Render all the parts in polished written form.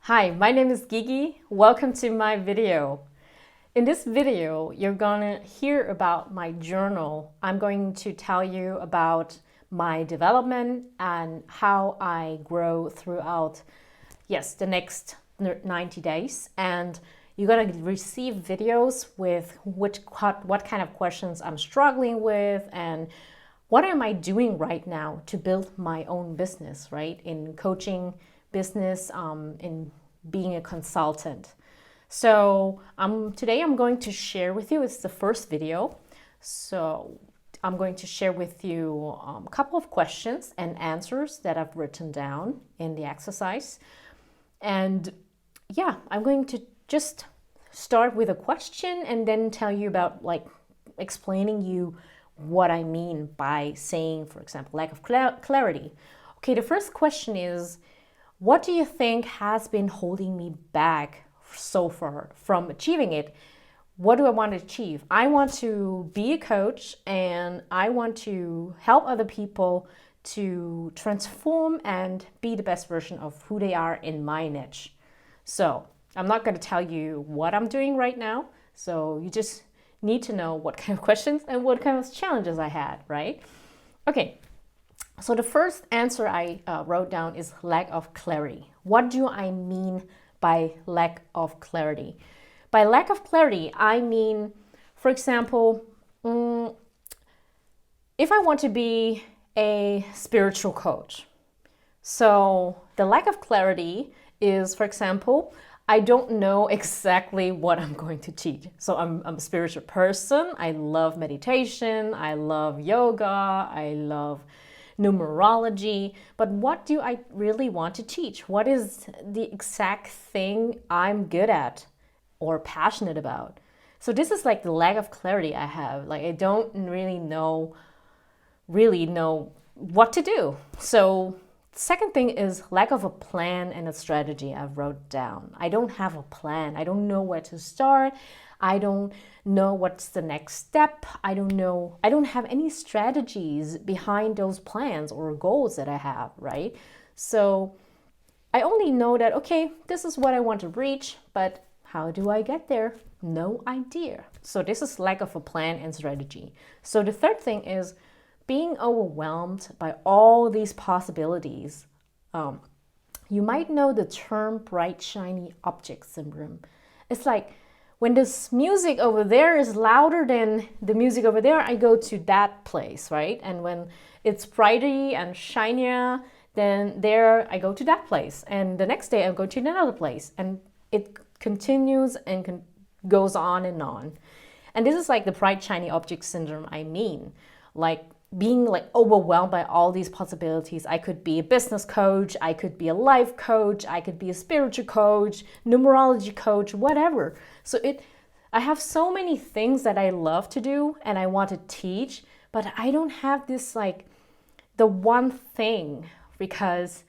Hi, my name is Gigi. Welcome to my video. In this video, you're gonna hear about my journal. I'm going to tell you about my development and how I grow throughout, the next 90 days. And you're gonna receive videos with what kind of questions I'm struggling with and what am I doing right now to build my own business, right? In coaching, business, in being a consultant. So today I'm going to share with you, it's the first video. So I'm going to share with you a couple of questions and answers that I've written down in the exercise. And I'm going to just start with a question and then tell you about explaining you what I mean by saying, for example, lack of clarity. Okay, the first question is, what do you think has been holding me back so far from achieving it? What do I want to achieve? I want to be a coach and I want to help other people to transform and be the best version of who they are in my niche. So I'm not going to tell you what I'm doing right now. So you just need to know what kind of questions and what kind of challenges I had, right? Okay, so the first answer I wrote down is lack of clarity. What do I mean by lack of clarity? By lack of clarity, I mean, for example, if I want to be a spiritual coach. So the lack of clarity is, for example, I don't know exactly what I'm going to teach. So I'm a spiritual person. I love meditation. I love yoga. I love numerology. But what do I really want to teach? What is the exact thing I'm good at or passionate about? So this is like the lack of clarity I have. Like I don't really know what to do. So second thing is lack of a plan and a strategy I wrote down. I don't have a plan. I don't know where to start. I don't know what's the next step. I don't have any strategies behind those plans or goals that I have, right? So I only know that, okay, this is what I want to reach, but how do I get there? No idea. So this is lack of a plan and strategy. So the third thing is being overwhelmed by all these possibilities. You might know the term bright, shiny object syndrome. It's like when this music over there is louder than the music over there, I go to that place, right? And when it's brighter and shinier, then there I go to that place. And the next day I go to another place. And it continues and goes on and on. And this is like the bright, shiny object syndrome I mean. Like being overwhelmed by all these possibilities. I could be a business coach, I could be a life coach, I could be a spiritual coach, numerology coach, whatever. So I have so many things that I love to do and I want to teach, but I don't have this the one thing because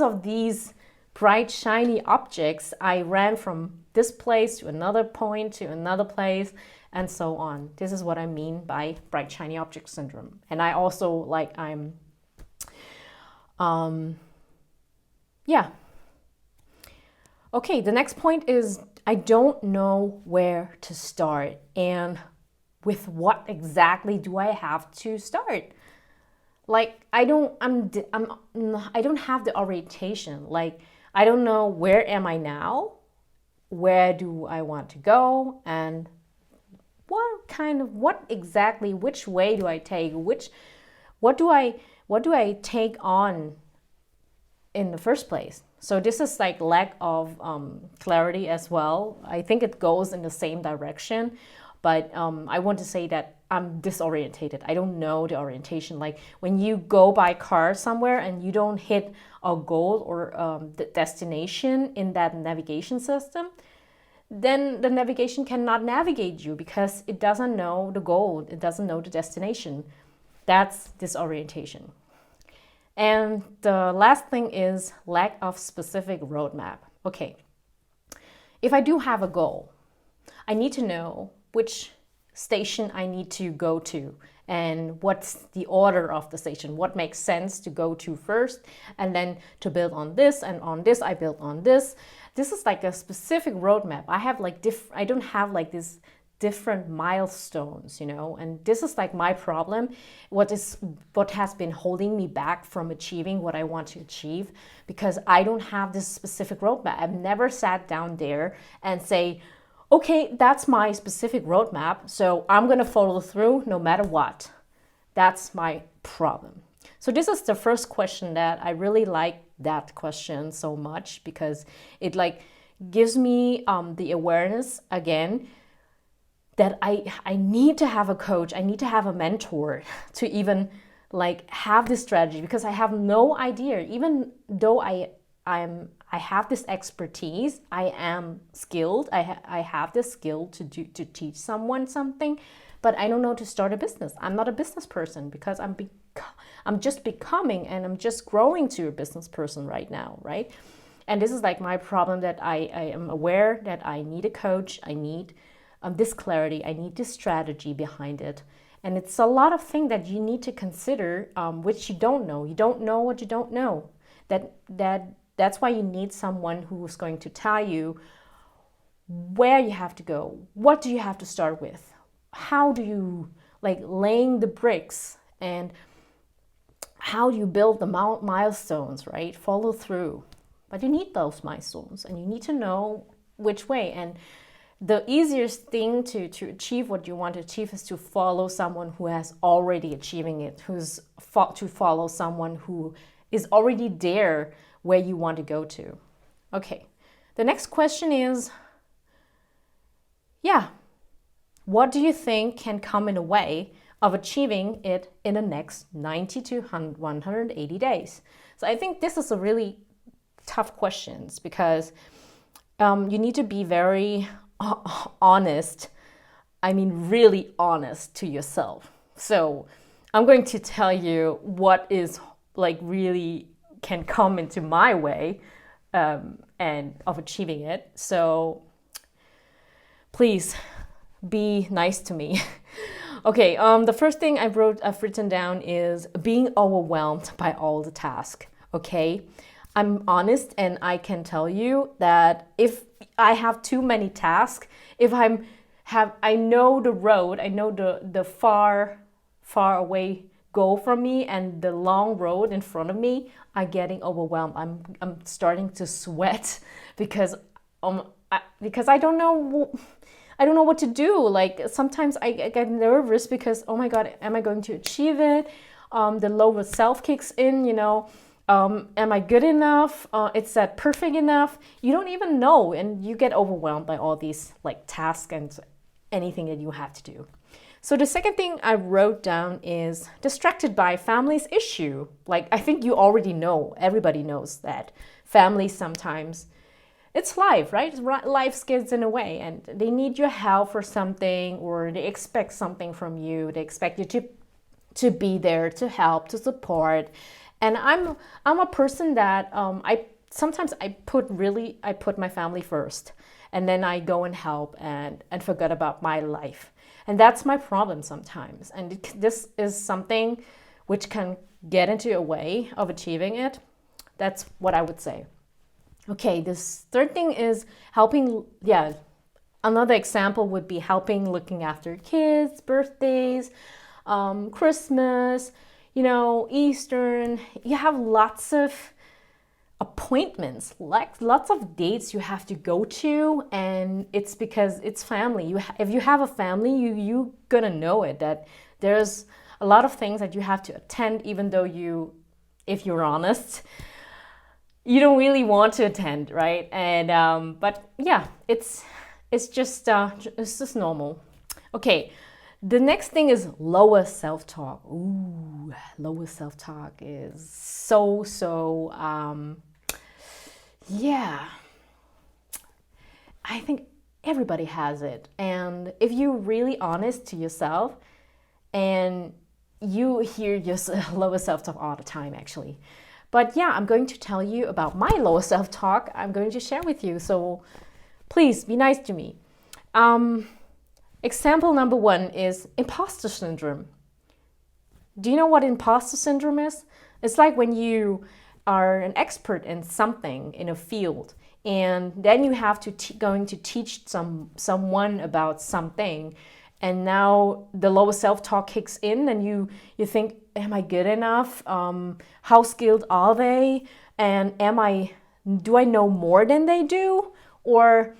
of these bright shiny objects, I ran from this place to another point to another place and so on. This is what I mean by bright shiny object syndrome. And I also Okay, the next point is I don't know where to start and with what exactly do I have to start? I don't have the orientation. I don't know where am I now? Where do I want to go? And which way do I take? What do I take on in the first place? So this is lack of clarity as well. I think it goes in the same direction, but I want to say that I'm disorientated. I don't know the orientation. Like when you go by car somewhere and you don't hit a goal or the destination in that navigation system, then the navigation cannot navigate you because it doesn't know the goal, it doesn't know the destination. That's disorientation. And the last thing is lack of specific roadmap. Okay, if I do have a goal, I need to know which station I need to go to, and what's the order of the station, what makes sense to go to first, and then to build on this, and on this I build on this. This is like a specific roadmap. I have like I don't have like this different milestones, you know, and this is like my problem. What has been holding me back from achieving what I want to achieve, because I don't have this specific roadmap. I've never sat down there and say, okay, that's my specific roadmap, so I'm gonna follow through no matter what. That's my problem. So this is the first question that I really like that question so much, because it like gives me the awareness again that I need to have a coach, I need to have a mentor to even like have this strategy, because I have no idea. Even though I have this expertise, I am skilled, I have the skill to teach someone something, but I don't know to start a business. I'm not a business person, because I'm just becoming, and I'm just growing to a business person right now, right? And this is like my problem, that I am aware that I need a coach, I need this clarity, I need this strategy behind it. And it's a lot of things that you need to consider, which you don't know. You don't know what you don't know. That's why you need someone who's going to tell you where you have to go, what do you have to start with, how do you like laying the bricks, and how do you build the milestones, right? Follow through. But you need those milestones, and you need to know which way. And the easiest thing to achieve what you want to achieve is to follow someone who has already achieving it, to follow someone who is already there where you want to go to. Okay, the next question is, what do you think can come in the way of achieving it in the next 90 to 180 days? So I think this is a really tough question, because you need to be very honest, really honest to yourself. So I'm going to tell you what is like really can come into my way and of achieving it. So please be nice to me. Okay, the first thing I've written down is being overwhelmed by all the tasks. Okay, I'm honest, and I can tell you that if I have too many tasks, if I know the road, I know the far away goal from me, and the long road in front of me, I'm getting overwhelmed. I'm starting to sweat because I don't know. I don't know what to do. Like sometimes I get nervous because, oh my God, am I going to achieve it? The lower self kicks in, you know. Am I good enough? Is that perfect enough? You don't even know, and you get overwhelmed by all these like tasks and anything that you have to do. So the second thing I wrote down is distracted by family's issue. Like I think you already know, everybody knows that families sometimes, it's life, right? Life gets in the way, and they need your help for something, or they expect something from you. They expect you to be there, to help, to support. And I'm a person that I sometimes put my family first, and then I go and help and forget about my life. And that's my problem sometimes. And this is something which can get into a way of achieving it. That's what I would say. Okay, this third thing is helping. Yeah, another example would be helping looking after kids, birthdays, Christmas, Eastern. You have lots of appointments, like lots of dates you have to go to, and it's because it's family. If you have a family, you gonna know it, that there's a lot of things that you have to attend, even though if you're honest, you don't really want to attend, right? And but yeah, it's just normal. Okay, the next thing is lower self-talk. Ooh, lower self-talk is so yeah. I think everybody has it, and if you're really honest to yourself, and you hear your lower self-talk all the time, actually. But yeah, I'm going to tell you about my lower self-talk. I'm going to share with you. So please be nice to me. Example number one is imposter syndrome. Do you know what imposter syndrome is? It's like when you are an expert in something in a field, and then you have to going to teach someone about something, and now the lower self-talk kicks in, and you think, am I good enough? How skilled are they? And do I know more than they do? Or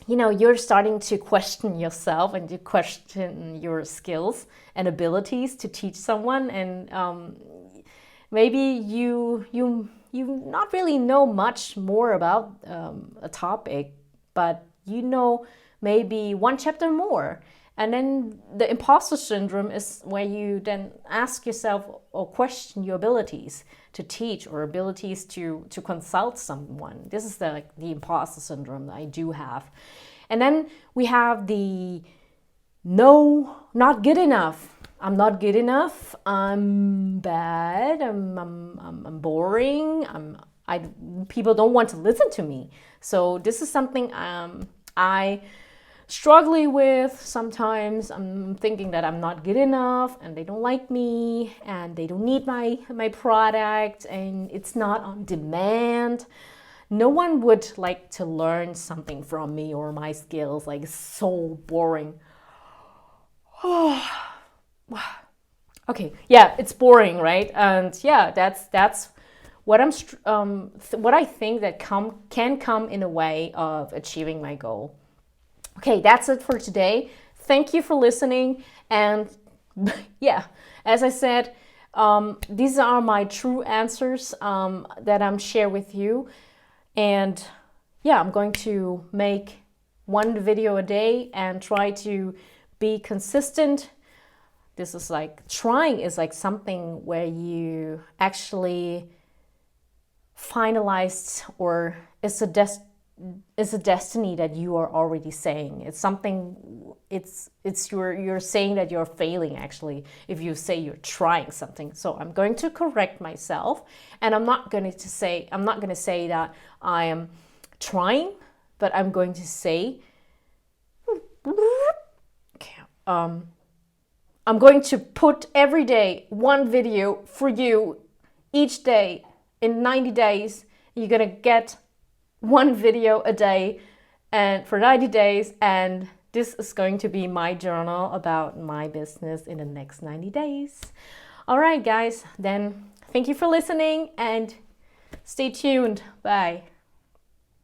you're starting to question yourself and you question your skills and abilities to teach someone, and maybe you not really know much more about a topic, but maybe one chapter more. And then the imposter syndrome is where you then ask yourself or question your abilities to teach or abilities to consult someone. This is the imposter syndrome that I do have. And then we have the no, not good enough. I'm not good enough. I'm bad. I'm boring. People don't want to listen to me. So this is something I struggle with sometimes. I'm thinking that I'm not good enough and they don't like me and they don't need my product and it's not on demand. No one would like to learn something from me or my skills. Like, it's so boring. Okay, yeah, it's boring, right? And yeah, that's what what I think that can come in a way of achieving my goal. Okay, that's it for today. Thank you for listening. And yeah, as I said, these are my true answers that I'm share with you. And yeah, I'm going to make one video a day and try to be consistent. This is trying is something where you actually finalized, or it's a destiny that you are already saying. It's something, you're saying that you're failing actually if you say you're trying something. So I'm going to correct myself, and I'm not going to say that I am trying, but I'm going to say I'm going to put every day one video for you each day. In 90 days you're going to get one video a day, and for 90 days, and this is going to be my journal about my business in the next 90 days. All right, guys, then thank you for listening and stay tuned. Bye.